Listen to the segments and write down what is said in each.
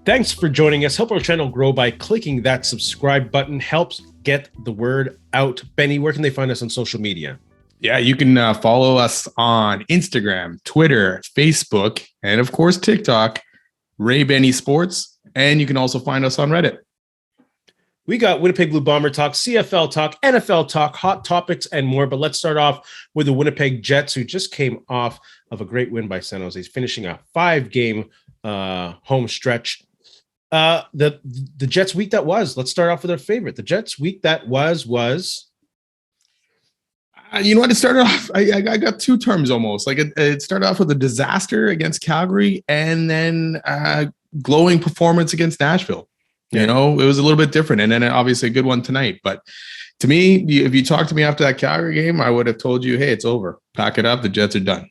Thanks for joining us. Help our channel grow by clicking that subscribe button. Helps get the word out. Benny, where can they find us on social media? Yeah, you can follow us on Instagram, Twitter, Facebook, and of course, TikTok, Ray Benny Sports. And you can also find us on Reddit. We got Winnipeg Blue Bomber talk, CFL talk, NFL talk, hot topics, and more. But let's start off with the Winnipeg Jets, who just came off of a great win by San Jose, finishing a 5-game home stretch. The Jets week that was. Let's start off with our favorite. The Jets week that was. You know what? It started off. I got two terms almost. Like it started off with a disaster against Calgary, and then glowing performance against Nashville. You know, it was a little bit different, and then obviously a good one tonight. But to me, if you talked to me after that Calgary game, I would have told you, "Hey, it's over. Pack it up. The Jets are done."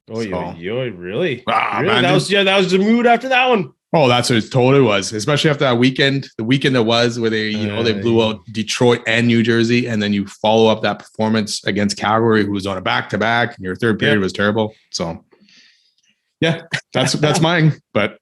Oh, so, really? Really? Man, that was the mood after that one. Oh, that's what it totally was, especially after that weekend, the weekend that was where they blew out Detroit and New Jersey. And then you follow up that performance against Calgary, who was on a back-to-back, and your third period was terrible. So yeah, that's mine. But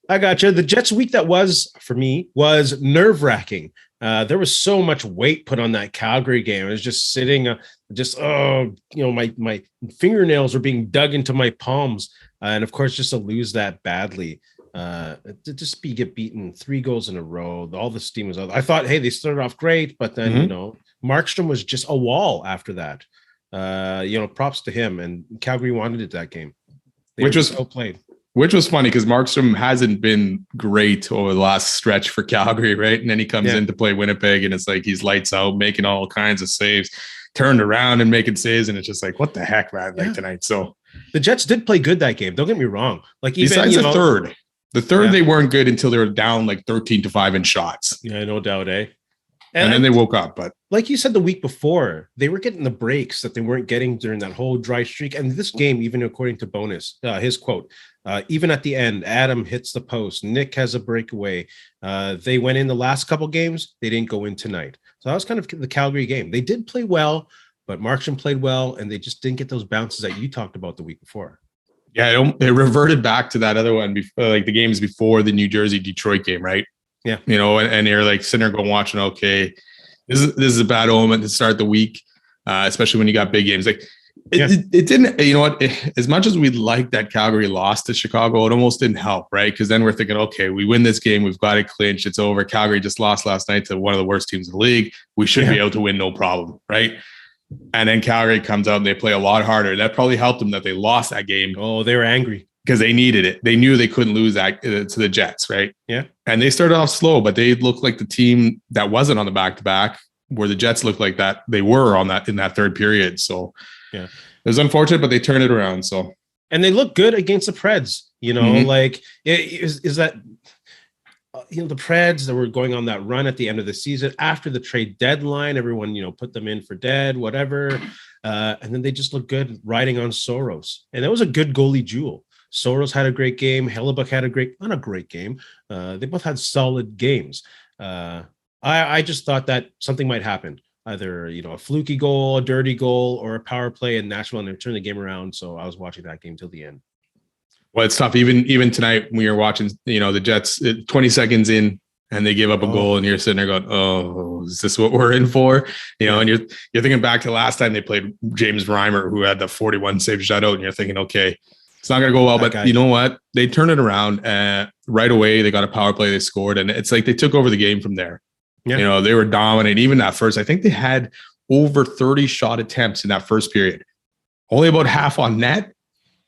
I got you. The Jets week that was for me was nerve-wracking. There was so much weight put on that Calgary game. I was just sitting, my fingernails were being dug into my palms. And of course, just to lose that badly. To just get beaten 3 goals in a row, all the steam was out. I thought, hey, they started off great, but then Markstrom was just a wall after that. Props to him, and Calgary wanted it that game, which was so played. Which was funny because Markstrom hasn't been great over the last stretch for Calgary, right? And then he comes in to play Winnipeg, and it's like he's lights out, making all kinds of saves, turned around and making saves, and it's just like, what the heck, man, like tonight. So the Jets did play good that game. Don't get me wrong. Like even besides the third, they weren't good until they were down like 13-5 in shots. Yeah, no doubt, eh? And then they woke up. But like you said the week before, they were getting the breaks that they weren't getting during that whole dry streak. And this game, even according to Bonus, his quote, even at the end, Adam hits the post. Nick has a breakaway. They went in the last couple games. They didn't go in tonight. So that was kind of the Calgary game. They did play well, but Markstrom played well, and they just didn't get those bounces that you talked about the week before. Yeah, it reverted back to that other one, like the games before the New Jersey Detroit game, right? Yeah, and you're like sitting there going watching. Okay, this is a bad omen to start the week, especially when you got big games. Like it didn't. You know what? As much as we'd like that Calgary lost to Chicago, it almost didn't help, right? Because then we're thinking, okay, we win this game, we've got it clinched, it's over. Calgary just lost last night to one of the worst teams in the league. We should be able to win, no problem, right? And then Calgary comes out and they play a lot harder. That probably helped them that they lost that game. Oh, they were angry because they needed it. They knew they couldn't lose that to the Jets, right? Yeah. And they started off slow, but they looked like the team that wasn't on the back-to-back, where the Jets looked like that they were on that in that third period. So yeah, it was unfortunate, but they turned it around. So and they look good against the Preds. Like is that. The Preds that were going on that run at the end of the season after the trade deadline, everyone, put them in for dead, whatever. And then they just look good riding on Soros. And that was a good goalie duel. Soros had a great game. Hellebuck had not a great game. They both had solid games. I just thought that something might happen. Either, a fluky goal, a dirty goal, or a power play in Nashville, and they turned the game around. So I was watching that game till the end. Well, it's tough. Even tonight when you're watching, the Jets 20 seconds in and they give up a goal and you're sitting there going, oh, is this what we're in for? And you're thinking back to last time they played James Reimer, who had the 41 save shutout, and you're thinking, okay, it's not going to go well, but you know what? They turned it around right away. They got a power play, they scored, and it's like they took over the game from there. Yeah. They were dominant. Even that first, I think they had over 30 shot attempts in that first period, only about half on net.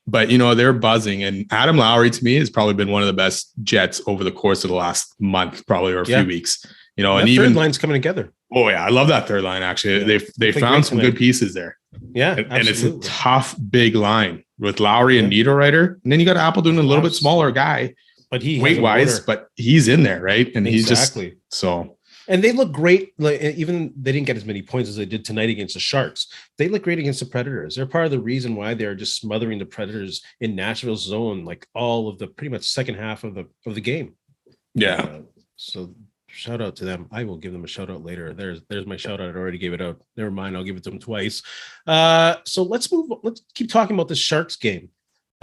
But, they're buzzing. And Adam Lowry, to me, has probably been one of the best Jets over the course of the last month, probably, or a few weeks. And even third line's coming together. Oh, yeah. I love that third line, actually. Yeah. They found some good pieces there. Yeah. And it's a tough, big line with Lowry and Niederreiter. And then you got Apple doing a little bit smaller guy, but he weight-wise, but he's in there, right? And he's just so. And they look great. Like, even they didn't get as many points as they did tonight against the Sharks. They look great against the Predators. They're part of the reason why they're just smothering the Predators in Nashville's zone, like all of the pretty much second half of the game. Yeah. So shout out to them. I will give them a shout out later. There's my shout out. I already gave it out. Never mind. I'll give it to them twice. So let's keep talking about the Sharks game.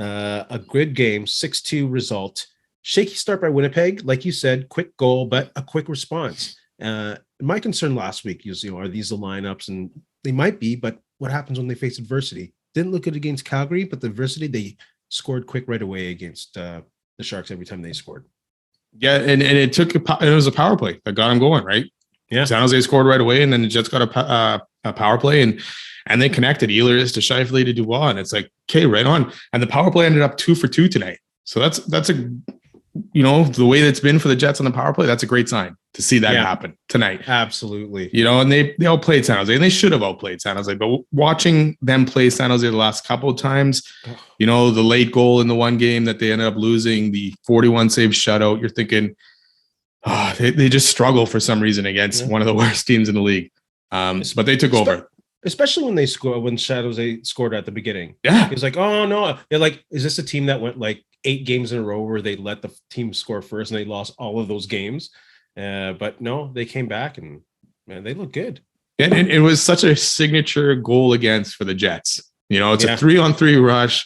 A good game, 6-2 result. shaky start by Winnipeg. Like you said, quick goal, but a quick response. My concern last week is, are these the lineups? And they might be, but what happens when they face adversity? Didn't look good against Calgary, but the adversity, they scored quick right away against the Sharks every time they scored. Yeah, and it was a power play that got them going, right? Yeah. San Jose scored right away, and then the Jets got a power play, and they connected Ehlers to Scheifele to Dubois, and it's like, okay, right on. And the power play ended up 2 for 2 tonight. So that's a, the way that's been for the Jets on the power play, that's a great sign to see that happen tonight. Absolutely. And they outplayed San Jose, and they should have outplayed San Jose. But watching them play San Jose the last couple of times, the late goal in the one game that they ended up losing, the 41 save shutout, you're thinking, they just struggle for some reason against one of the worst teams in the league. But they took over. Especially when San Jose scored at the beginning. Yeah. It's like, oh no. They're like, is this a team that went like 8 games in a row where they let the team score first and they lost all of those games? But no, they came back and man, they look good. And it was such a signature goal against for the Jets. It's a 3-on-3 rush.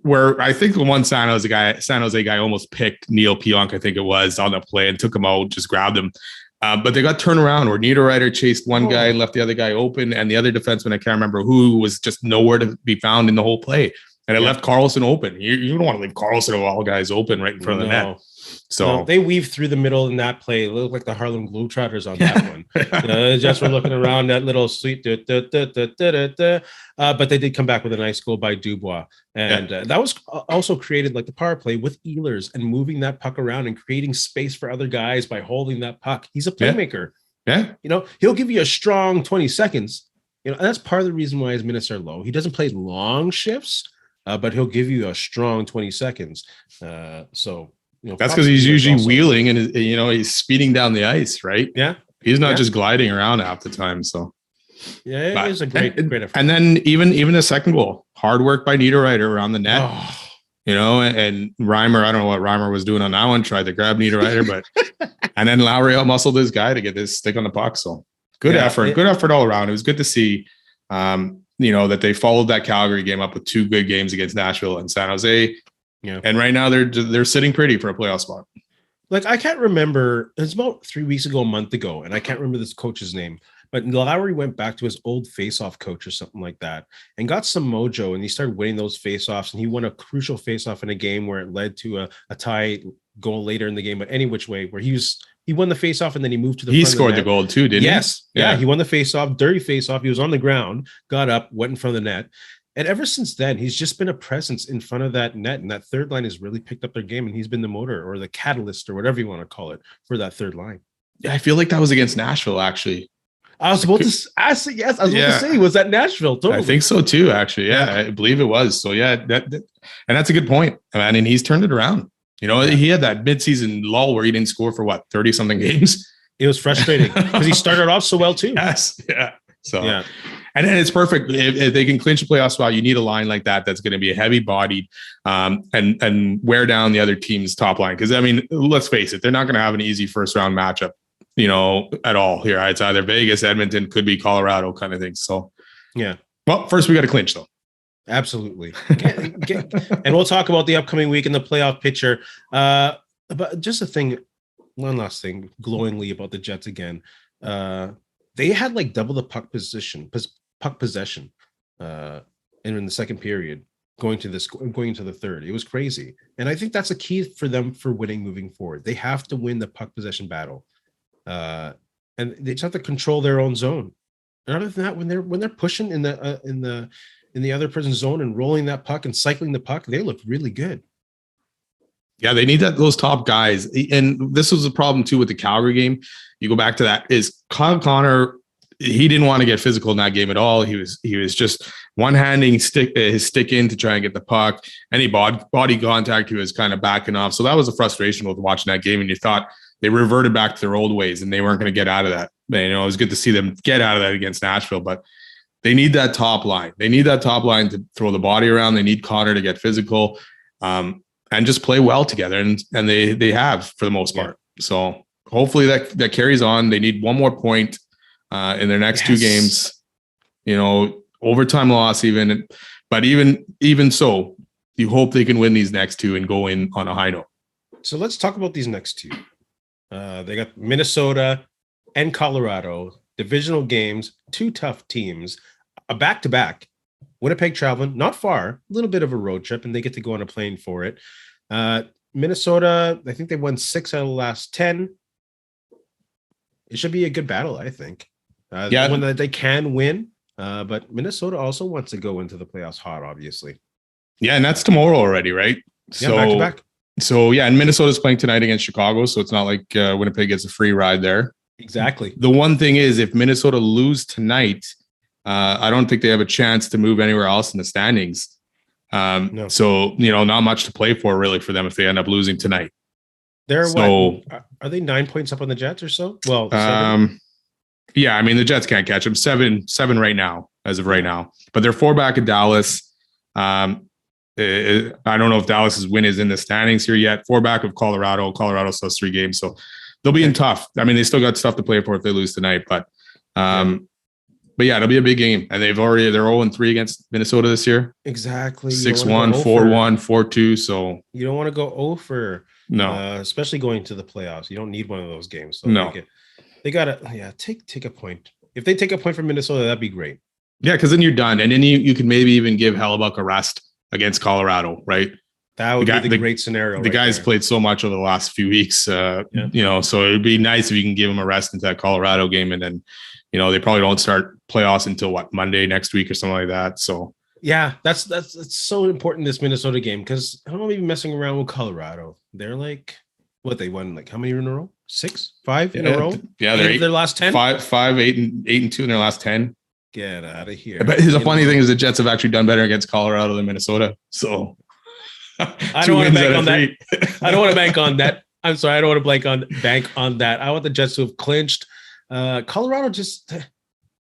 Where I think the one San Jose guy almost picked Neil Pionk, I think it was, on the play and took him out, just grabbed him. But they got turned around where Niederreiter chased one guy and left the other guy open, and the other defenseman, I can't remember who, was just nowhere to be found in the whole play. And it left Carlson open. You don't want to leave Carlson of all guys open right in front of the net. So they weave through the middle in that play. It looked like the Harlem Globetrotters on that one. Just were looking around that little sweet, but they did come back with a nice goal by Dubois. And that was also created like the power play with Ehlers and moving that puck around and creating space for other guys by holding that puck. He's a playmaker. Yeah. He'll give you a strong 20 seconds. And that's part of the reason why his minutes are low. He doesn't play long shifts, but he'll give you a strong 20 seconds. That's because he's usually wheeling and he's speeding down the ice, right? Yeah, he's not just gliding around half the time. So it was a great effort. And then even the second goal, hard work by Niederreiter around the net. And Reimer, I don't know what Reimer was doing on that one. Tried to grab Niederreiter, but and then Lowry outmuscled his guy to get this stick on the puck. So good effort all around. It was good to see. That they followed that Calgary game up with 2 good games against Nashville and San Jose. Yeah. And right now they're sitting pretty for a playoff spot. Like, I can't remember, it's about 3 weeks ago, a month ago, and I can't remember this coach's name, but Lowry went back to his old face-off coach or something like that and got some mojo, and he started winning those face-offs, and he won a crucial face-off in a game where it led to a tie goal later in the game, but any which way, where he won the face-off and then he moved to the front scored of the the goal too, didn't he? Yes. Yeah, he won the face-off, dirty face-off. He was on the ground, got up, went in front of the net. And ever since then, he's just been a presence in front of that net. And that third line has really picked up their game. And he's been the motor or the catalyst or whatever you want to call it for that third line. Yeah, I feel like that was against Nashville, actually. I was about to ask. Yes, I was about to say, was that Nashville? Totally. I think so too, actually. Yeah, I believe it was. So yeah, and that's a good point, man. And he's turned it around. He had that midseason lull where he didn't score for 30-something games. It was frustrating because he started off so well too. Yes. Yeah. So yeah. And it's perfect. If they can clinch a playoff spot, you need a line like that that's going to be heavy bodied and wear down the other team's top line. Because, I mean, let's face it, they're not going to have an easy first round matchup, at all here. It's either Vegas, Edmonton, could be Colorado kind of thing. So, yeah. Well, first we got to clinch, though. Absolutely. And we'll talk about the upcoming week in the playoff picture. But just one last thing, glowingly about the Jets again. They had like double the puck possession, and in the second period, going into the third. It was crazy, and I think that's a key for them for winning moving forward. They have to win the puck possession battle, and they just have to control their own zone. And other than that, when they're pushing in the other person's zone and rolling that puck and cycling the puck, they look really good. Yeah, they need those top guys. And this was a problem too with the Calgary game. You go back to that, is Kyle Connor, he didn't want to get physical in that game at all. He was just one-handing his stick in to try and get the puck. Any body contact, he was kind of backing off. So that was a frustration with watching that game. And you thought they reverted back to their old ways and they weren't going to get out of that. It was good to see them get out of that against Nashville, but they need that top line. They need that top line to throw the body around. They need Connor to get physical. And just play well together, and they have for the most part. So hopefully that carries on. They need one more point in their next 2 games. Overtime loss even, but even so, you hope they can win these next 2 and go in on a high note. So let's talk about these next two. They got Minnesota and Colorado, divisional games, two tough teams, a back-to-back. Winnipeg traveling, not far, a little bit of a road trip, and they get to go on a plane for it. Minnesota, I think they won 6 out of the last 10. It should be a good battle, I think. One that they can win, but Minnesota also wants to go into the playoffs hot, obviously. Yeah, and that's tomorrow already, right? Yeah, back-to-back. So, yeah, and Minnesota's playing tonight against Chicago, so it's not like Winnipeg gets a free ride there. Exactly. The one thing is, if Minnesota lose tonight, I don't think they have a chance to move anywhere else in the standings. No. So, not much to play for, really, for them if they end up losing tonight. Are they 9 points up on the Jets or so? Well, 7. Yeah, I mean, the Jets can't catch them. 7 right now, as of right now. But they're 4 back at Dallas. I don't know if Dallas's win is in the standings here yet. 4 back of Colorado. Colorado still has 3 games, so they'll be in tough. I mean, they still got stuff to play for if they lose tonight, but yeah, it'll be a big game. And they're 0-3 against Minnesota this year. Exactly. 6-1, 4-1, 4-2. So you don't want to go 0 for especially going to the playoffs. You don't need one of those games. So no, they gotta take a point. If they take a point from Minnesota, that'd be great. Yeah, because then you're done, and then you could maybe even give Hellebuck a rest against Colorado, right? That would be the great scenario. The guy's played so much over the last few weeks, so it'd be nice if you can give him a rest into that Colorado game, and then, they probably don't start playoffs until Monday next week or something like that. So yeah, that's so important, this Minnesota game, because I don't want to be messing around with Colorado. They're like, what, they won like how many in a row? 6, 5 in a row? Yeah, they're their last 10. 5, 8 and 2 in their last 10. Get out of here. But the funny thing is the Jets have actually done better against Colorado than Minnesota. So I don't want to bank on that. I don't want to bank on that. I'm sorry. I don't want to bank on that. I want the Jets to have clinched. Colorado just,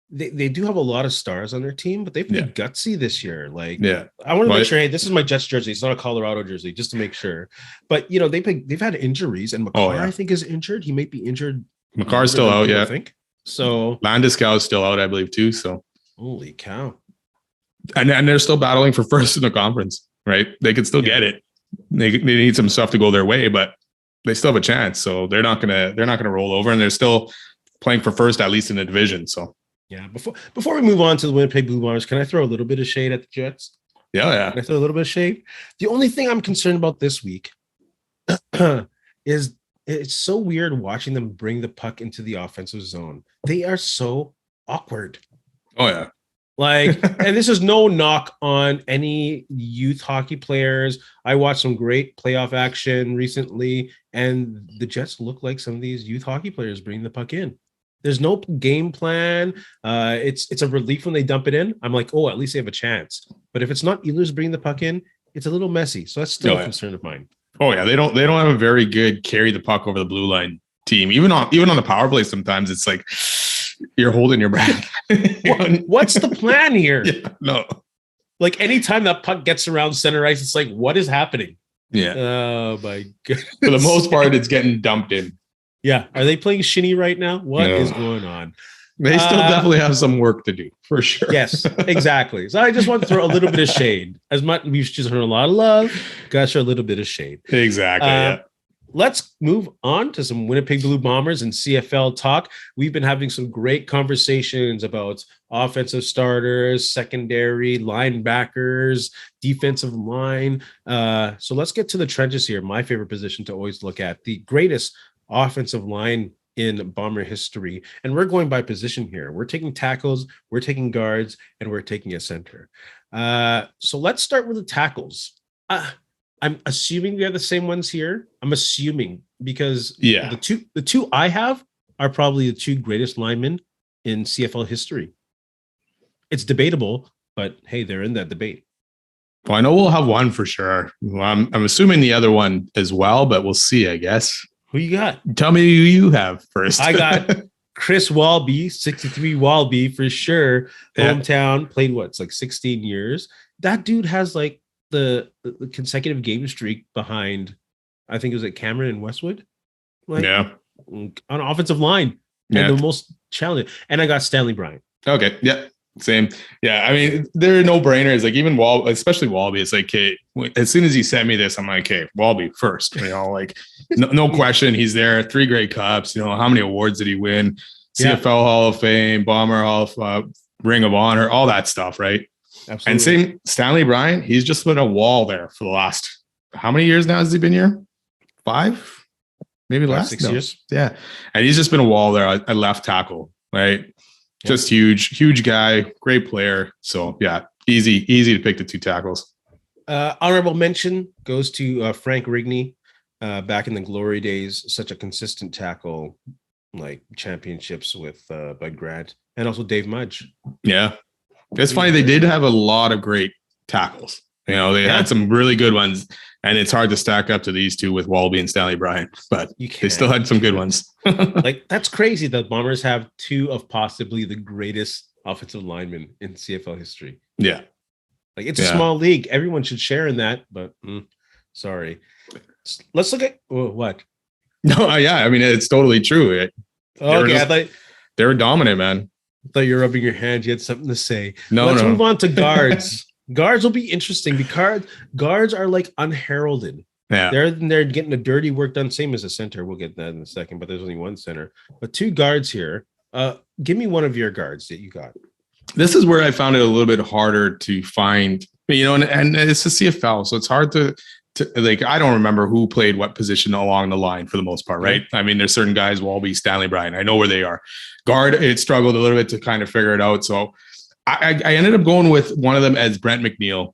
they do have a lot of stars on their team, but they've been gutsy this year. I want to make sure, hey, this is my Jets jersey. It's not a Colorado jersey, just to make sure. But, they've had injuries, and McCarr, I think, is injured. He might be injured. McCarr's still out, I think. So Landeskau is still out, I believe, too. So holy cow. And they're still battling for first in the conference, right? They could still get it. They need some stuff to go their way, but they still have a chance. So they're not gonna roll over, and they're still playing for first, at least in the division. So yeah. Before we move on to the Winnipeg Blue Bombers, can I throw a little bit of shade at the Jets? Yeah. Can I throw a little bit of shade? The only thing I'm concerned about this week is it's so weird watching them bring the puck into the offensive zone. They are so awkward. Oh yeah. And this is no knock on any youth hockey players. I watched some great playoff action recently, and the Jets look like some of these youth hockey players bringing the puck in. There's no game plan. It's a relief when they dump it in. I'm like, oh, at least they have a chance. But if it's not Ehlers bringing the puck in, it's a little messy. So that's still a concern of mine. Oh yeah, they don't have a very good carry the puck over the blue line team. Even on the power play, sometimes it's like you're holding your breath. What's the plan here? Yeah, no. Like anytime that puck gets around center ice, it's like, what is happening? Yeah. Oh my goodness. For the most part, it's getting dumped in. Yeah. Are they playing shinny right now? What is going on? They still definitely have some work to do, for sure. Yes, exactly. So I just want to throw a little bit of shade. As much we've just heard a lot of love, gotta show a little bit of shade. Exactly. Let's move on to some Winnipeg Blue Bombers and CFL talk. We've been having some great conversations about offensive starters, secondary, linebackers, defensive line. So let's get to the trenches here. My favorite position to always look at, the greatest offensive line in Bomber history. And we're going by position here. We're taking tackles, we're taking guards, and we're taking a center. So let's start with the tackles. I'm assuming we have the same ones here. I'm assuming because the two I have are probably the 2 greatest linemen in CFL history. It's debatable, but hey, they're in that debate. Well, I know we'll have one for sure. Well, I'm assuming the other one as well, but we'll see, I guess. Who you got? Tell me who you have first. I got Chris Walby, 63 Walby for sure. Hometown, played it's like 16 years. That dude has like the consecutive game streak behind, I think it was at Cameron and Westwood. On offensive line. And the most challenging. And I got Stanley Bryant. Okay. Yeah. Same. Yeah. I mean, there are no brainers. Like even especially Wallaby. It's like, okay, as soon as he sent me this, I'm like, okay, Wallaby first, like no question. He's there. 3 Grey Cups, how many awards did he win? CFL Hall of Fame, Bomber Hall of Ring of Honor, all that stuff. Right. Absolutely. And same Stanley Bryant. He's just been a wall there for the last, how many years now has he been here? 5, maybe less. 6 years. Yeah. And he's just been a wall there at left tackle. Right. Just huge guy, great player. So yeah, easy to pick the 2 tackles. Honorable mention goes to Frank Rigney. Back in the glory days, such a consistent tackle, like championships with Bud Grant and also Dave Mudge. Yeah, it's funny. They did have a lot of great tackles. They had some really good ones, and it's hard to stack up to these 2 with Wallaby and Stanley Bryant, but they still had some good ones. Like, that's crazy that Bombers have 2 of possibly the greatest offensive linemen in CFL history. Yeah. Like, it's a small league. Everyone should share in that, but sorry. Let's look at what? No, yeah. I mean, it's totally true. I thought they were dominant, man. I thought you were rubbing your hands. You had something to say. No, Let's move on to guards. Guards will be interesting because guards are like unheralded. Yeah, they're getting the dirty work done. Same as a center. We'll get that in a second. But there's only 1 center. But 2 guards here. Give me one of your guards that you got. This is where I found it a little bit harder to find. And it's a CFL, so it's hard to like. I don't remember who played what position along the line for the most part, right? I mean, there's certain guys, Wallaby, Stanley Bryant. I know where they are. Guard, it struggled a little bit to kind of figure it out. So I ended up going with one of them as Brent McNeil.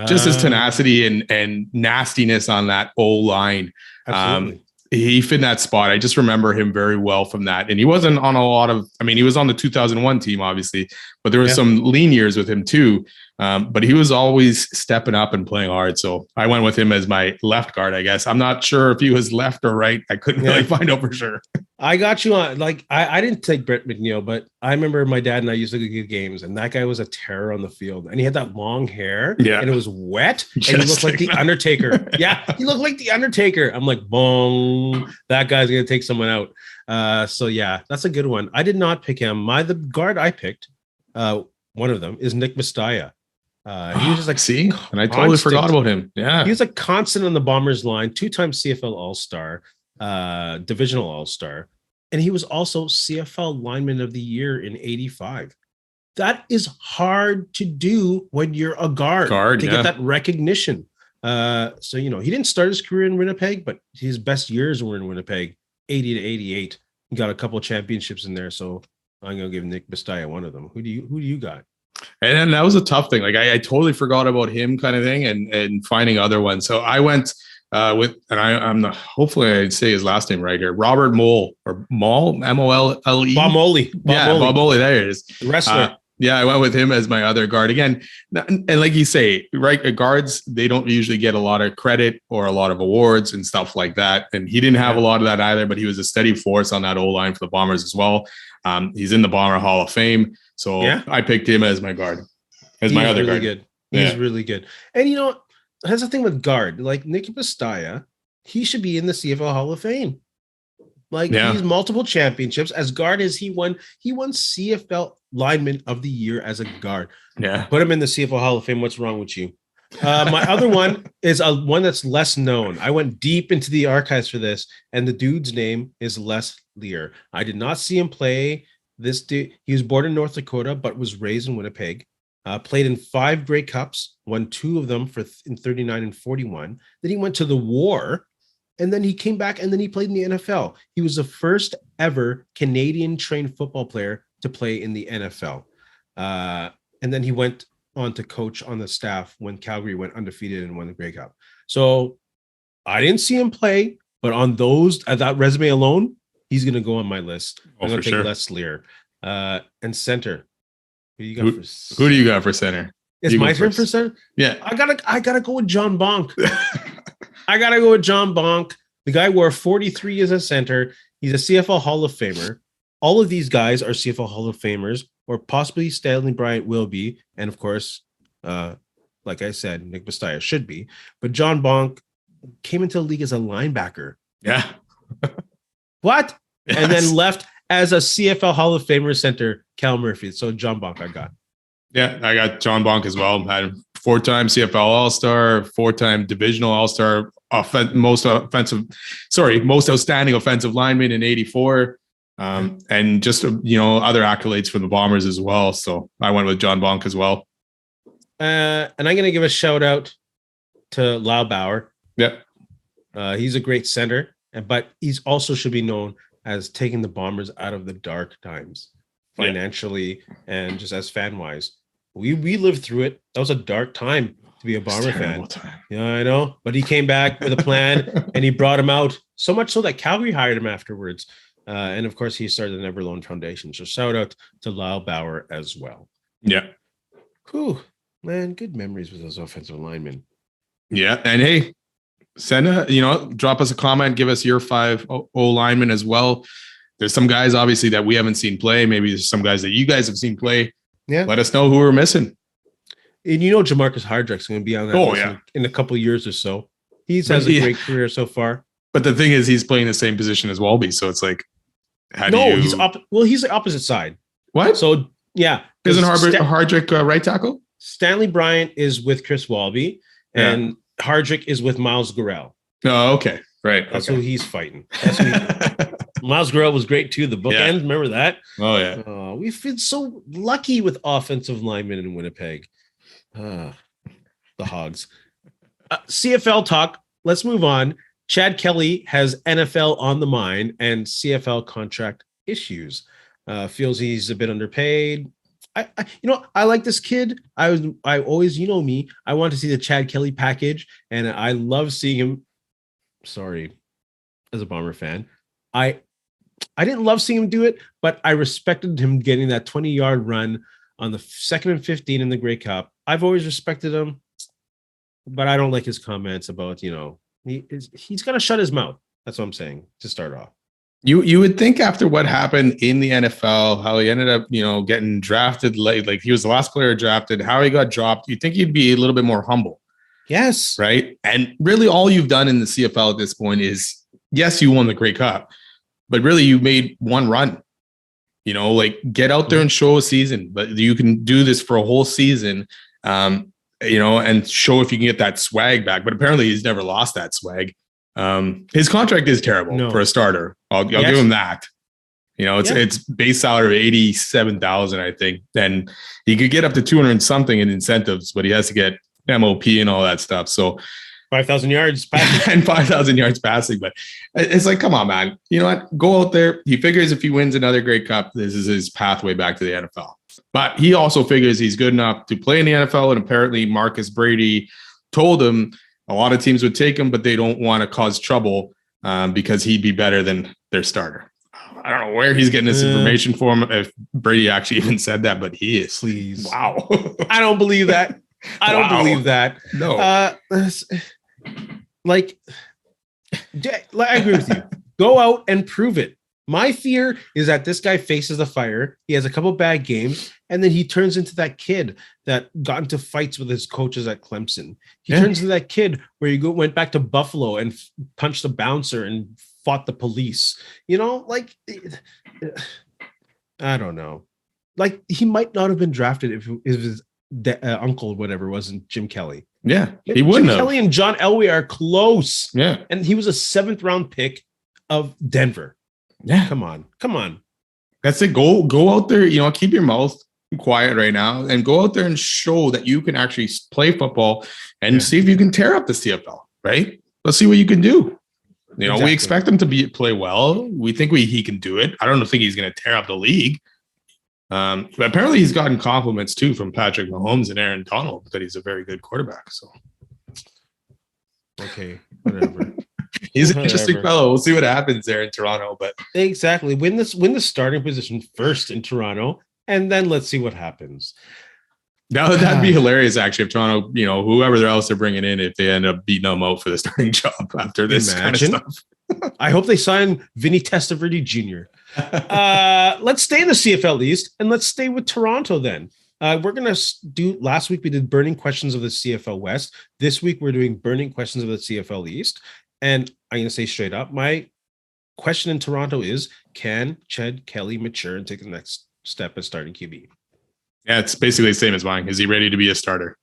Just his tenacity and nastiness on that O-line. He fit in that spot. I just remember him very well from that. And he wasn't on a lot of, he was on the 2001 team, obviously, but there was some lean years with him too. But he was always stepping up and playing hard. So I went with him as my left guard, I guess. I'm not sure if he was left or right. I couldn't really find out for sure. I got you on, like, I didn't take Brent McNeil, but I remember my dad and I used to go to games, and that guy was a terror on the field. And he had that long hair, and it was wet, and he looked like the Undertaker. He looked like the Undertaker. I'm like, boom, that guy's going to take someone out. So yeah, that's a good one. I did not pick him. The guard I picked, one of them, is Nick Mastaya. He was just like, see, and I totally forgot about him. Yeah, he was a constant on the Bombers line, 2-time CFL All-Star, divisional All-Star, and he was also CFL Lineman of the Year in '85. That is hard to do when you're a guard to get that recognition. So he didn't start his career in Winnipeg, but his best years were in Winnipeg, 80 to 88. He got a couple of championships in there, so I'm gonna give Nick Mastaya one of them. Who do you got? And that was a tough thing. Like I totally forgot about him, kind of thing, and finding other ones. So I went with, and I'm hopefully I'd say his last name right here, Robert Mole or Mole, Molle. Bob Mole. Bob Mole. There it is. The wrestler. I went with him as my other guard again. And like you say, right, guards, they don't usually get a lot of credit or a lot of awards and stuff like that. And he didn't have a lot of that either, but he was a steady force on that O-line for the Bombers as well. He's in the Bomber Hall of Fame. So I picked him as my guard, as my other guard. Good. He's really good. And that's the thing with guard, like Nick Mastaya, he should be in the CFL Hall of Fame. Like he's multiple championships as guard as he won CFL Lineman of the Year as a guard. Yeah. Put him in the CFL Hall of Fame. What's wrong with you? My other one is one that's less known. I went deep into the archives for this, and the dude's name is Les Lear. I did not see him play. This dude, he was born in North Dakota, but was raised in Winnipeg. Played in 5 Grey Cups, won 2 of them in 39 and 41. Then he went to the war, and then he came back, and then he played in the NFL. He was the first ever Canadian-trained football player to play in the NFL. And then he went on to coach on the staff when Calgary went undefeated and won the Grey Cup. So I didn't see him play, but on that resume alone, he's going to go on my list. I'm going to take Les Lear. And center. Who do you got for center? It's my turn for center? Yeah. I gotta go with John Bonk. I gotta go with John Bonk. The guy wore 43 as a center. He's a CFL Hall of Famer. All of these guys are CFL Hall of Famers, or possibly Stanley Bryant will be. And of course, like I said, Nick Mastaya should be. But John Bonk came into the league as a linebacker. Yeah. What? Yes. And then left as a CFL Hall of Famer center, Cal Murphy. So John Bonk I got. Yeah, I got John Bonk as well. Had 4-time CFL All-Star, 4-time Divisional All-Star, most outstanding offensive lineman in '84, and just other accolades from the Bombers as well. So I went with John Bonk as well. And I'm going to give a shout out to Lau Bauer. Yeah, he's a great center, but he's also should be known as taking the Bombers out of the dark times financially and just as fan wise. We lived through it. That was a dark time to be a Bomber fan. Time. Yeah, I know. But he came back with a plan and he brought him out, so much so that Calgary hired him afterwards. And of course, he started the Never Alone Foundation. So shout out to Lyle Bauer as well. Yeah. Cool. Man, good memories with those offensive linemen. Yeah. And hey, drop us a comment, give us your 5 O linemen as well. There's some guys obviously that we haven't seen play. Maybe there's some guys that you guys have seen play. Yeah. Let us know who we're missing. And Jamarcus Hardrick's going to be on that in a couple of years or so. Has a great career so far. But the thing is, he's playing the same position as Welby. So it's like, he's the opposite side. What? So, yeah. Isn't Hardrick right tackle? Stanley Bryant is with Chris Welby, and Hardrick is with Miles Gurrell. Oh, okay. Right. That's who he's fighting. Miles Gurrell was great too. The bookends, remember that? Oh, yeah. We've been so lucky with offensive linemen in Winnipeg. The Hogs. CFL talk. Let's move on. Chad Kelly has NFL on the mind and CFL contract issues. Feels he's a bit underpaid. I like this kid. I always, me, I want to see the Chad Kelly package, and I love seeing him. Sorry, as a Bomber fan, I didn't love seeing him do it, but I respected him getting that 20-yard run on the 2nd and 15 in the Grey Cup. I've always respected him, but I don't like his comments about, he's got to shut his mouth. That's what I'm saying to start off. You would think after what happened in the NFL, how he ended up, getting drafted late, like he was the last player drafted, how he got dropped, you'd think he'd be a little bit more humble. Yes. Right. And really all you've done in the CFL at this point is, yes, you won the Grey Cup, but really you made one run, get out there and show a season, but you can do this for a whole season, and show if you can get that swag back. But apparently he's never lost that swag. His contract is terrible for a starter. I'll give him that. It's base salary of $87,000, I think. And he could get up to 200 something in incentives, but he has to get MOP and all that stuff. So 5,000 yards passing and 5,000 yards passing. But it's like, come on, man. You know what? Go out there. He figures if he wins another Grey Cup, this is his pathway back to the NFL. But he also figures he's good enough to play in the NFL. And apparently Marcus Brady told him a lot of teams would take him, but they don't want to cause trouble because he'd be better than their starter. I don't know where he's getting this information from, if Brady actually even said that, but he is. Please. Wow. I don't believe that. I don't believe that. No. I agree with you. Go out and prove it. My fear is that this guy faces the fire. He has a couple bad games, and then he turns into that kid that got into fights with his coaches at Clemson. He turns into that kid where he went back to Buffalo and punched the bouncer and fought the police. I don't know. Like, he might not have been drafted if his uncle or whatever wasn't Jim Kelly. Yeah, he wouldn't have. Kelly and John Elway are close. Yeah. And he was a 7th round pick of Denver. Yeah. Come on. That's it. Go out there, keep your mouth quiet right now and go out there and show that you can actually play football and see if you can tear up the CFL, right? Let's see what you can do. Exactly. We expect him to play well. We think he can do it. I don't think he's going to tear up the league. But apparently he's gotten compliments too from Patrick Mahomes and Aaron Donald that he's a very good quarterback. So, okay, whatever. He's an interesting fellow. We'll see what happens there in Toronto. But exactly, win the starting position first in Toronto, and then let's see what happens. That'd be hilarious, actually, if Toronto, whoever else they're bringing in, if they end up beating them out for the starting job after this kind of stuff. I hope they sign Vinny Testaverde Jr. Let's stay in the CFL East, and let's stay with Toronto then. We're going to do, last week we did burning questions of the CFL West. This week we're doing burning questions of the CFL East. And I'm going to say straight up, my question in Toronto is, can Chad Kelly mature and take the next step as starting QB? Yeah, it's basically the same as mine. Is he ready to be a starter?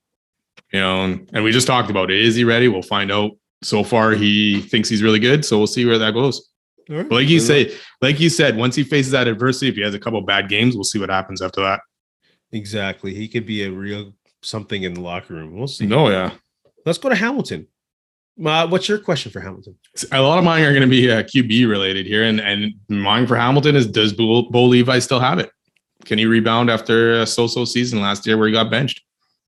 And we just talked about it. Is he ready? We'll find out. So far, he thinks he's really good. So we'll see where that goes. Right. But like you said, once he faces that adversity, if he has a couple of bad games, we'll see what happens after that. Exactly. He could be a real something in the locker room. We'll see. Oh, yeah. Let's go to Hamilton. What's your question for Hamilton? A lot of mine are going to be QB related here. And mine for Hamilton is, does Bo Levi still have it? Can he rebound after a so-so season last year where he got benched?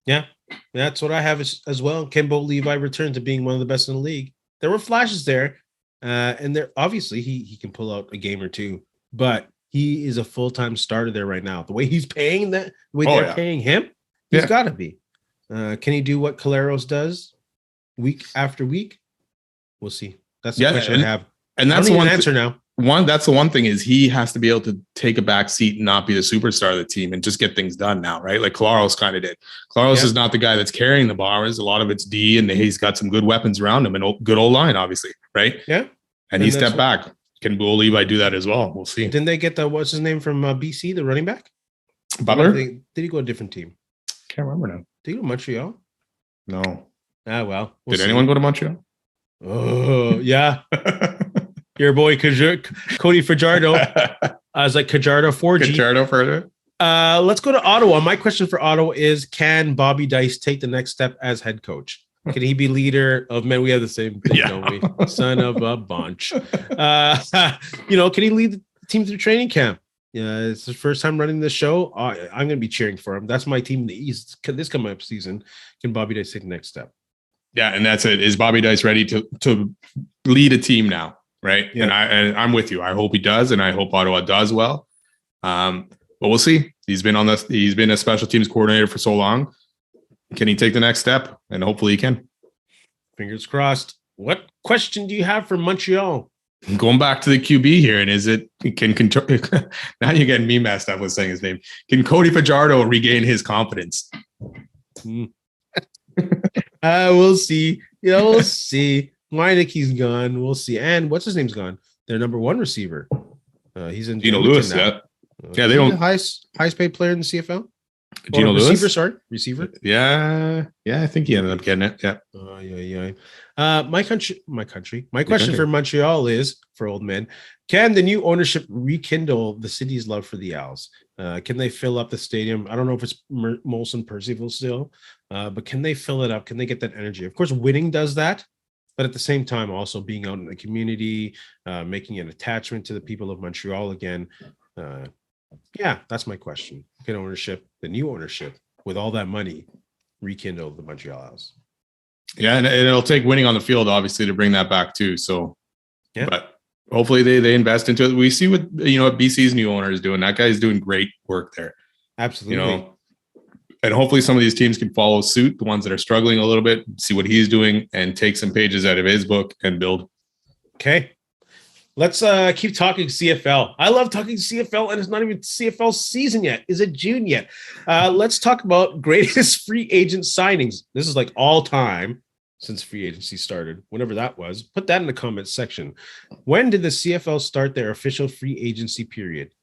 Yeah, that's what I have as well. Can Bo Levi return to being one of the best in the league? There were flashes there. And there obviously he can pull out a game or two, but he is a full-time starter there right now. The way he's paying they're paying him, he's got to be. Can he do what Caleros does week after week? We'll see. That's the question I have. And that's the one answer now. That's the one thing is he has to be able to take a back seat and not be the superstar of the team and just get things done now, right? Like Caleros kind of did. Caleros is not the guy that's carrying the Bombers. A lot of it's D, and he's got some good weapons around him and good Oline, obviously, right? Yeah. And he stepped back. Can Bo Levi do that as well? We'll see. Didn't they get what's his name from BC, the running back? Butler? Did he go to a different team? Can't remember now. Did he go to Montreal? No. Ah, well. Did anyone go to Montreal? Oh, yeah. Your boy Cody Fajardo. I was like Fajardo 4G. Fajardo further. Let's go to Ottawa. My question for Ottawa is, can Bobby Dice take the next step as head coach? Can he be leader of men? We have the same thing, don't we? Son of a bunch. Can he lead the team through training camp? Yeah, it's his first time running the show. I'm going to be cheering for him. That's my team in the East. This coming up season, can Bobby Dice take the next step? Yeah, and that's it. Is Bobby Dice ready to lead a team now? Right. Yeah. And I'm with you. I hope he does, and I hope Ottawa does well. But we'll see. He's been a special teams coordinator for so long. Can he take the next step? And hopefully he can. Fingers crossed. What question do you have for Montreal? Going back to the QB here, and is it now you're getting me messed up with saying his name. Can Cody Fajardo regain his confidence? We'll see. We'll see. Meineke's gone. We'll see. And what's his name's gone? Their number one receiver. He's in Gino Lewis. Now. Yeah, they don't. The highest paid player in the CFL. Gino Lewis. Receiver. Yeah. I think he ended up getting it. Yeah. My question for Montreal is, for old men, can the new ownership rekindle the city's love for the Owls? Can they fill up the stadium? I don't know if it's Molson Percival still, but can they fill it up? Can they get that energy? Of course, winning does that. But at the same time, also being out in the community, making an attachment to the people of Montreal again. That's my question. Can the new ownership, with all that money, rekindle the Montreal Owls? Yeah, and it'll take winning on the field, obviously, to bring that back too. So, but hopefully they invest into it. We see what BC's new owner is doing. That guy is doing great work there. Absolutely. And hopefully some of these teams can follow suit, the ones that are struggling a little bit, see what he's doing and take some pages out of his book and build. Okay. Let's keep talking CFL. I love talking CFL, and it's not even CFL season yet. Is it June yet? Let's talk about greatest free agent signings. This is like all time since free agency started, whenever that was. Put that in the comments section. When did the CFL start their official free agency period?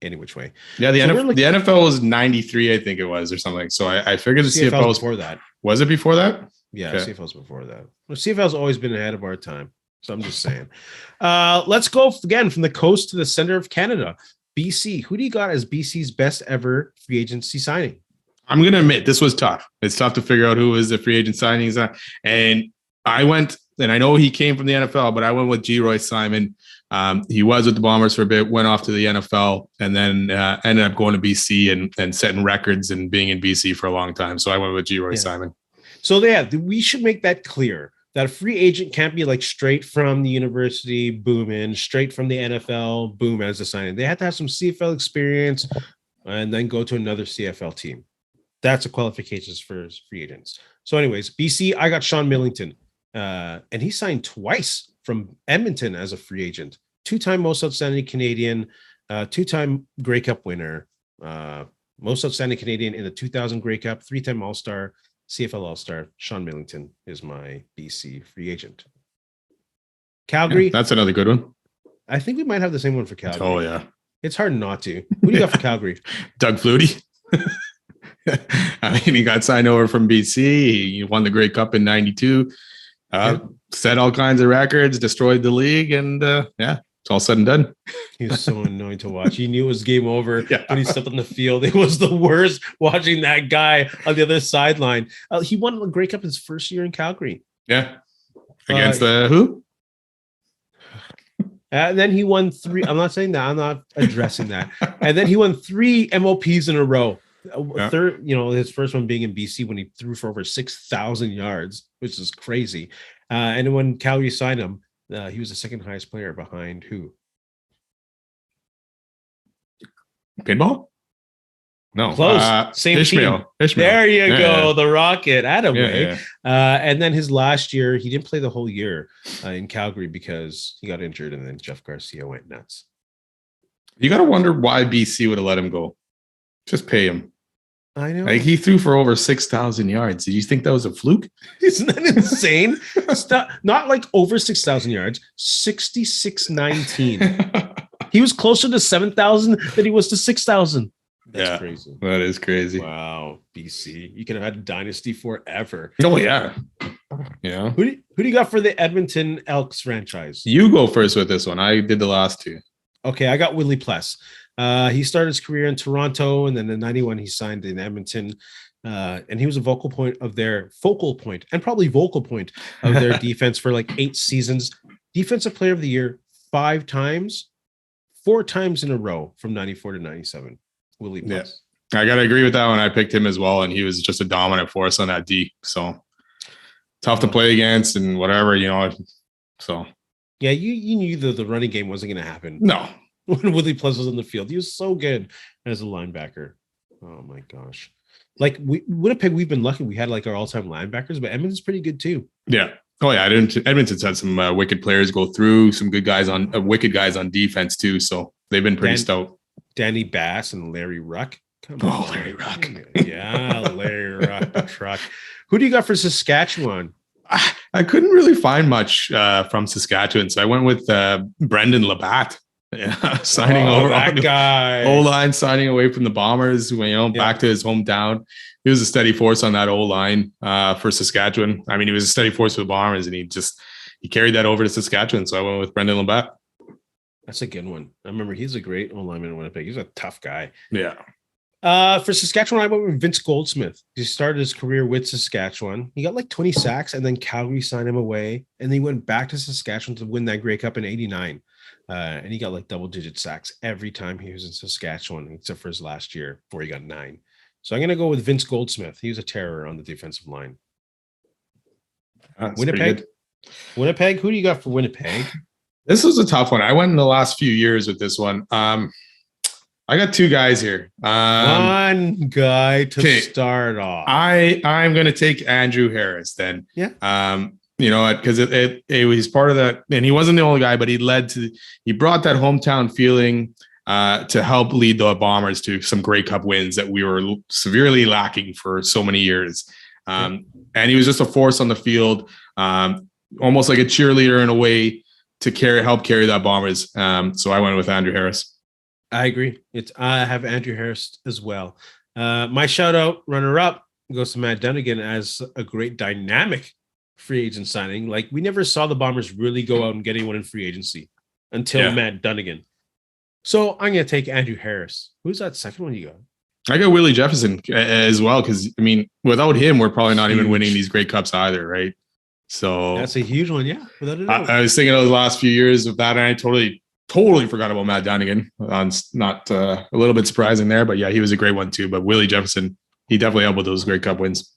Any which way. Yeah, the NFL was 93, I think it was, or something. So I figured the CFL was before that. Was it before that? Yeah, okay. CFL's before that. Well, CFL's always been ahead of our time. So I'm just saying. Let's go again from the coast to the center of Canada. BC. Who do you got as BC's best ever free agency signing? I'm going to admit this was tough. It's tough to figure out who was the free agent signings. And I went, and I know he came from the NFL, but I went with G. Royce Simon. He was with the Bombers for a bit, went off to the NFL, and then ended up going to BC and setting records and being in BC for a long time. So I went with G. Royce Simon. So we should make that clear. That a free agent can't be like straight from the university, boom in, straight from the NFL, boom as a signing. They have to have some CFL experience and then go to another CFL team. That's a qualifications for free agents. So anyways, BC, I got Sean Millington. And he signed twice from Edmonton as a free agent. 2-time most outstanding Canadian, 2-time Grey Cup winner, most outstanding Canadian in the 2000 Grey Cup, 3-time All-Star, CFL All-Star. Sean Millington is my BC free agent. Calgary. Yeah, that's another good one. I think we might have the same one for Calgary. Oh, yeah. It's hard not to. Who do you got for Calgary? Doug Flutie. I mean, he got signed over from BC. He won the Grey Cup in '92. Set all kinds of records, destroyed the league, and it's all said and done. He was so annoying to watch. He knew it was game over when he stepped on the field. It was the worst watching that guy on the other sideline. He won the Grey Cup his first year in Calgary. Yeah. Against who? And then he won 3. I'm not saying that. I'm not addressing that. And then he won 3 MOPs in a row. Third, his first one being in BC when he threw for over 6,000 yards, which is crazy. And when Calgary signed him, he was the second highest player behind who? Pinball? No. Close. Same Ishmael. team. There you go. The Rocket. Yeah. And then his last year, he didn't play the whole year in Calgary because he got injured, and then Jeff Garcia went nuts. You got to wonder why BC would have let him go. Just pay him. I know. Like, he threw for over 6,000 yards. Did you think that was a fluke? Isn't that insane? Not like over 6,000 yards, 6619. He was closer to 7,000 than he was to 6,000. That's crazy. That is crazy. Wow, BC. You could have had a dynasty forever. Oh, yeah. Yeah. Who do you got for the Edmonton Elks franchise? You go first with this one. I did the last 2. Okay, I got Willie Pless. He started his career in Toronto, and then in '91 he signed in Edmonton, and he was a focal point of their defense for like 8 seasons. Defensive Player of the Year 5 times, 4 times in a row from '94 to '97. Willie Pless. Yeah. I gotta agree with that one. I picked him as well, and he was just a dominant force on that D. So tough to play against, and whatever, So yeah, you knew the running game wasn't going to happen. No. When Willie Pless was on the field, he was so good as a linebacker. Oh my gosh! Like Winnipeg, we've been lucky. We had like our all-time linebackers, but Edmonton's pretty good too. Yeah. Oh yeah. Edmonton's had some wicked players go through, some good guys on wicked guys on defense too. So they've been pretty stout. Danny Bass and Larry Ruck. Larry Ruck. Yeah, Larry Ruck, the truck. Who do you got for Saskatchewan? I couldn't really find much from Saskatchewan, so I went with Brendan Labatt. Yeah, signing over that guy. O-line, signing away from the Bombers, back to his hometown. He was a steady force on that O-line for Saskatchewan. I mean, he was a steady force for the Bombers, and he carried that over to Saskatchewan. So I went with Brendan Labatt. That's a good one. I remember he's a great O-lineman in Winnipeg. He's a tough guy. Yeah. For Saskatchewan, I went with Vince Goldsmith. He started his career with Saskatchewan. He got like 20 sacks, and then Calgary signed him away, and he went back to Saskatchewan to win that Grey Cup in '89. And he got like double-digit sacks every time he was in Saskatchewan, except for his last year, before he got 9. So I'm going to go with Vince Goldsmith. He was a terror on the defensive line. Winnipeg. Winnipeg. Who do you got for Winnipeg? This was a tough one. I went in the last few years with this one. I got 2 guys here. One guy to start off. I'm going to take Andrew Harris then. Yeah. Because it was part of that, and he wasn't the only guy, but he brought that hometown feeling to help lead the Bombers to some Grey Cup wins that we were severely lacking for so many years. And he was just a force on the field, almost like a cheerleader in a way to help carry that Bombers. So I went with Andrew Harris. I agree. I have Andrew Harris as well. My shout out runner-up goes to Matt Dunnigan as a great dynamic free agent signing. Like, we never saw the Bombers really go out and get anyone in free agency until Matt Dunnigan. So I'm going to take Andrew Harris. Who's that second one you got? I got Willie Jefferson as well, because, I mean, without him, we're probably not even winning these Grey Cups either, right? So that's a huge one, yeah. Without a doubt. I was thinking of the last few years of that, and I totally forgot about Matt Dunnigan. Not a little bit surprising there, but yeah, he was a great one too. But Willie Jefferson, he definitely helped with those Grey Cup wins.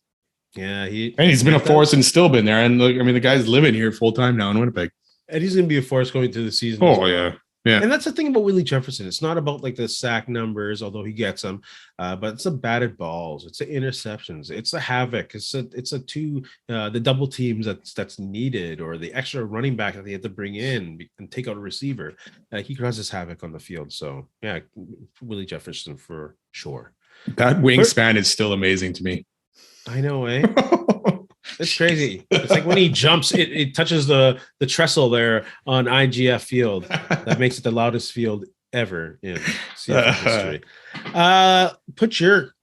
Yeah, he's been a force and still been there. And look, I mean, the guy's living here full time now in Winnipeg. And he's going to be a force going through the season. Oh, yeah. Yeah. And that's the thing about Willie Jefferson. It's not about like the sack numbers, although he gets them, but it's the batted balls, it's the interceptions, it's the havoc, it's the double teams that's needed, or the extra running back that they have to bring in and take out a receiver. He causes havoc on the field. So yeah, Willie Jefferson for sure. That wingspan is still amazing to me. I know, eh? It's crazy. It's like when he jumps, it touches the trestle there on IGF Field. That makes it the loudest field ever in CFL history. Put your,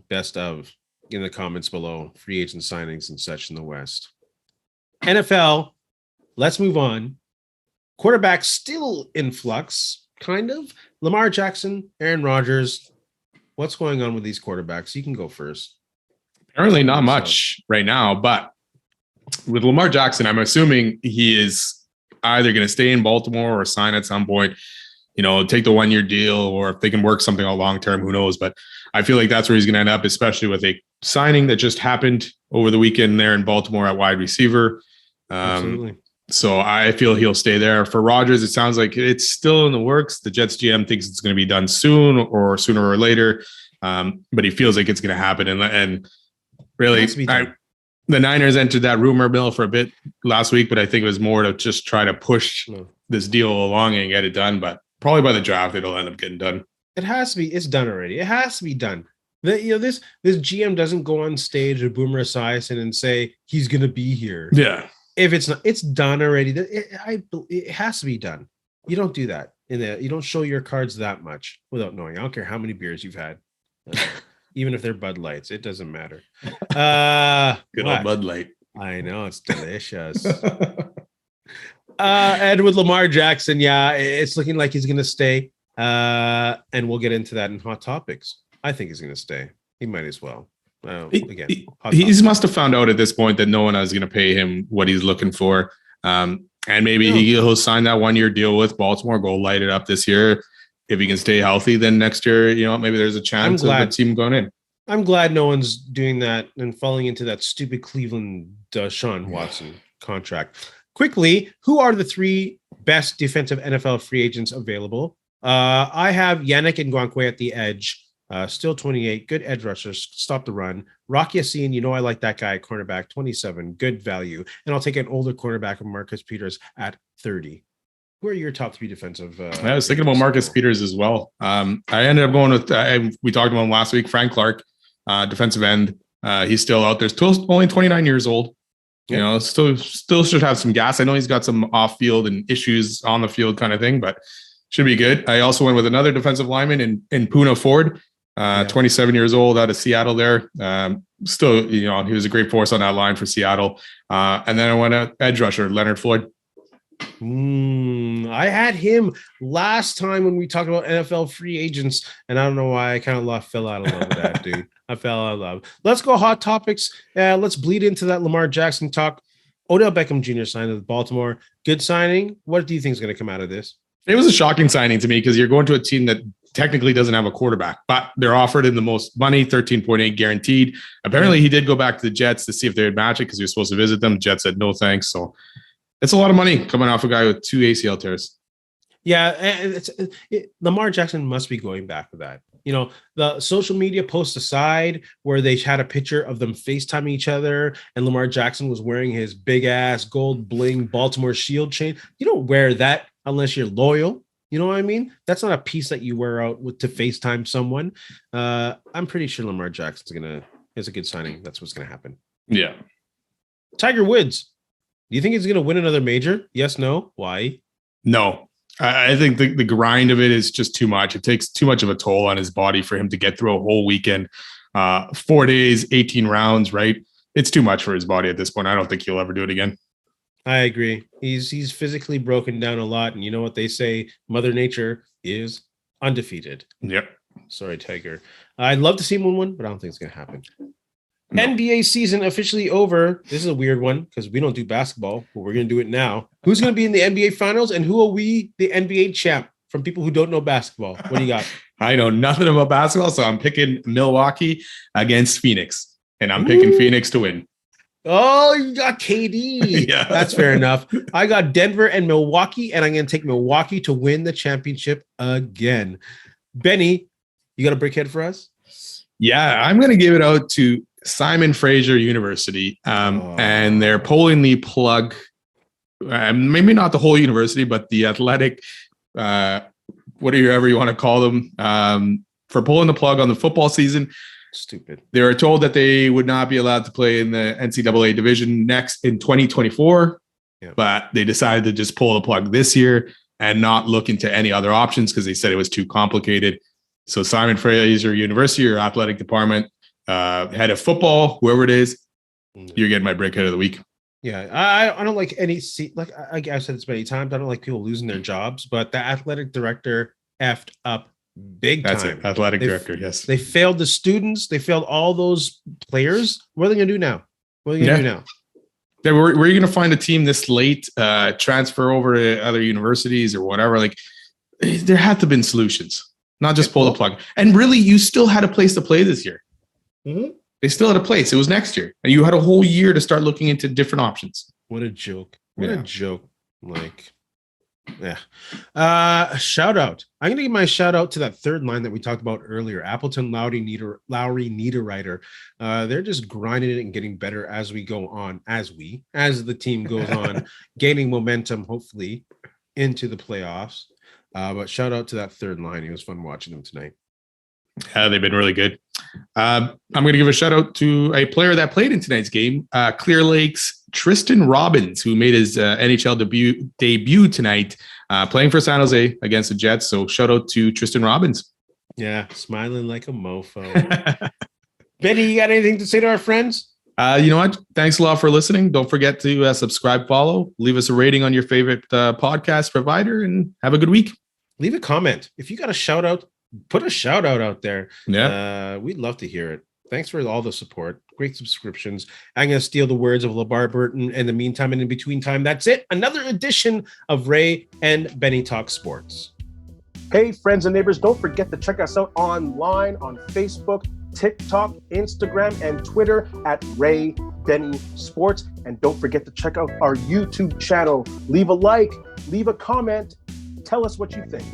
best of in the comments below. Free agent signings and such in the West. NFL, let's move on. Quarterback still in flux, kind of. Lamar Jackson, Aaron Rodgers. What's going on with these quarterbacks? You can go first. Apparently not much right now, but with Lamar Jackson, I'm assuming he is either going to stay in Baltimore or sign at some point, take the 1-year deal, or if they can work something out long-term, who knows? But I feel like that's where he's going to end up, especially with a signing that just happened over the weekend there in Baltimore at wide receiver. Absolutely. So I feel he'll stay there. For Rodgers, it sounds like it's still in the works. The Jets GM thinks it's going to be done soon or sooner or later, but he feels like it's going to happen. And really, the Niners entered that rumor mill for a bit last week, but I think it was more to just try to push this deal along and get it done. But probably by the draft, it'll end up getting done. It has to be. It's done already. It has to be done. This GM doesn't go on stage with Boomer Esiason and say he's going to be here. Yeah. If it's not, it's done already. It has to be done. You don't do that. You don't show your cards that much without knowing. I don't care how many beers you've had, even if they're Bud Lights. It doesn't matter. Good old Bud Light. I know, it's delicious. And with Lamar Jackson, it's looking like he's going to stay. And we'll get into that in Hot Topics. I think he's going to stay. He might as well. He must have found out at this point that no one is going to pay him what he's looking for. And maybe he'll sign that 1-year deal with Baltimore, go light it up this year. If he can stay healthy, then next year, maybe there's a chance of the team going in. I'm glad no one's doing that and falling into that stupid Cleveland Deshaun Watson contract. Quickly, who are the 3 best defensive NFL free agents available? I have Yannick Ngakoue at the edge. Still 28, good edge rushers, stop the run. Rocky Yassin, I like that guy, cornerback, 27, good value. And I'll take an older cornerback of Marcus Peters at 30. Who are your top 3 defensive? I was thinking about Marcus Peters as well. I ended up going with, we talked about him last week, Frank Clark, defensive end. He's still out there, still only 29 years old. Still should have some gas. I know he's got some off field and issues on the field kind of thing, but should be good. I also went with another defensive lineman in Poona Ford. 27 years old, out of Seattle there. Still, he was a great force on that line for Seattle. And then I went at edge rusher, Leonard Floyd. I had him last time when we talked about NFL free agents, and I don't know why I kind of fell out of love with that dude. I fell out of love. Let's go Hot Topics. Let's bleed into that Lamar Jackson talk. Odell Beckham Jr. signed with Baltimore. Good signing. What do you think is going to come out of this? It was a shocking signing to me because you're going to a team that technically doesn't have a quarterback, but they're offered in the most money, 13.8 guaranteed. Apparently he did go back to the Jets to see if they would match it because he was supposed to visit them. Jets said no thanks. So it's a lot of money coming off a guy with 2 ACL tears. Yeah, Lamar Jackson must be going back to that. The social media post aside where they had a picture of them FaceTiming each other and Lamar Jackson was wearing his big ass gold bling Baltimore Shield chain. You don't wear that unless you're loyal. You know what I mean? That's not a piece that you wear out to FaceTime someone. I'm pretty sure Lamar Jackson's is a good signing. That's what's going to happen. Yeah. Tiger Woods. Do you think he's going to win another major? Yes, no. Why? No. I think the grind of it is just too much. It takes too much of a toll on his body for him to get through a whole weekend, 4 days, 18 rounds, right? It's too much for his body at this point. I don't think he'll ever do it again. I agree. He's physically broken down a lot. And you know what they say? Mother Nature is undefeated. Yep. Sorry, Tiger. I'd love to see him win one, but I don't think it's going to happen. No. NBA season officially over. This is a weird one because we don't do basketball, but we're going to do it now. Who's going to be in the NBA finals and who are we the NBA champ from people who don't know basketball? What do you got? I know nothing about basketball, so I'm picking Milwaukee against Phoenix, and I'm picking Phoenix to win. Oh, you got KD. Yeah. That's fair enough. I got Denver and Milwaukee, and I'm going to take Milwaukee to win the championship again. Benny, you got a brickhead for us? Yeah, I'm going to give it out to Simon Fraser University, and they're pulling the plug. Maybe not the whole university, but the athletic, whatever you want to call them, for pulling the plug on the football season. Stupid. They were told that they would not be allowed to play in the NCAA division next in 2024, but they decided to just pull the plug this year. and not look into any other options because they said it was too complicated. So Simon Fraser University, your athletic department, head of football, whoever it is, you're getting my breakhead of the week. Yeah, I don't like any like I've said this many times. I don't like people losing their jobs, but the athletic director effed up big time. That's it. Athletic director, yes. They failed the students. They failed all those players. What are they going to do now? What are they going to do now? Yeah, where are you going to find a team this late, transfer over to other universities or whatever? Like, there had to have been solutions, not just pull the plug. And really, you still had a place to play this year. Mm-hmm. They still had a place. It was next year. And you had a whole year to start looking into different options. What a joke. What a joke. Like, yeah. Shout out. I'm going to give my shout out to that third line that we talked about earlier. Appleton, Lowry, Niederreiter. They're just grinding it and getting better as we go on, as the team goes on, gaining momentum, hopefully, into the playoffs. But shout out to that third line. It was fun watching them tonight. They've been really good. I'm going to give a shout out to a player that played in tonight's game, Clear Lake's Tristan Robbins, who made his NHL debut tonight, playing for San Jose against the Jets. So shout out to Tristan Robbins. Yeah, smiling like a mofo. Benny, you got anything to say to our friends? You know what? Thanks a lot for listening. Don't forget to subscribe, follow, leave us a rating on your favorite podcast provider, and have a good week. Leave a comment. If you got a shout out, put a shout out there. Yeah. We'd love to hear it. Thanks for all the support. Great subscriptions. I'm going to steal the words of LeVar Burton. In the meantime and in between time, that's it. Another edition of Ray and Benny Talk Sports. Hey, friends and neighbors, don't forget to check us out online on Facebook, TikTok, Instagram, and Twitter at Ray Benny Sports. And don't forget to check out our YouTube channel. Leave a like, leave a comment. Tell us what you think.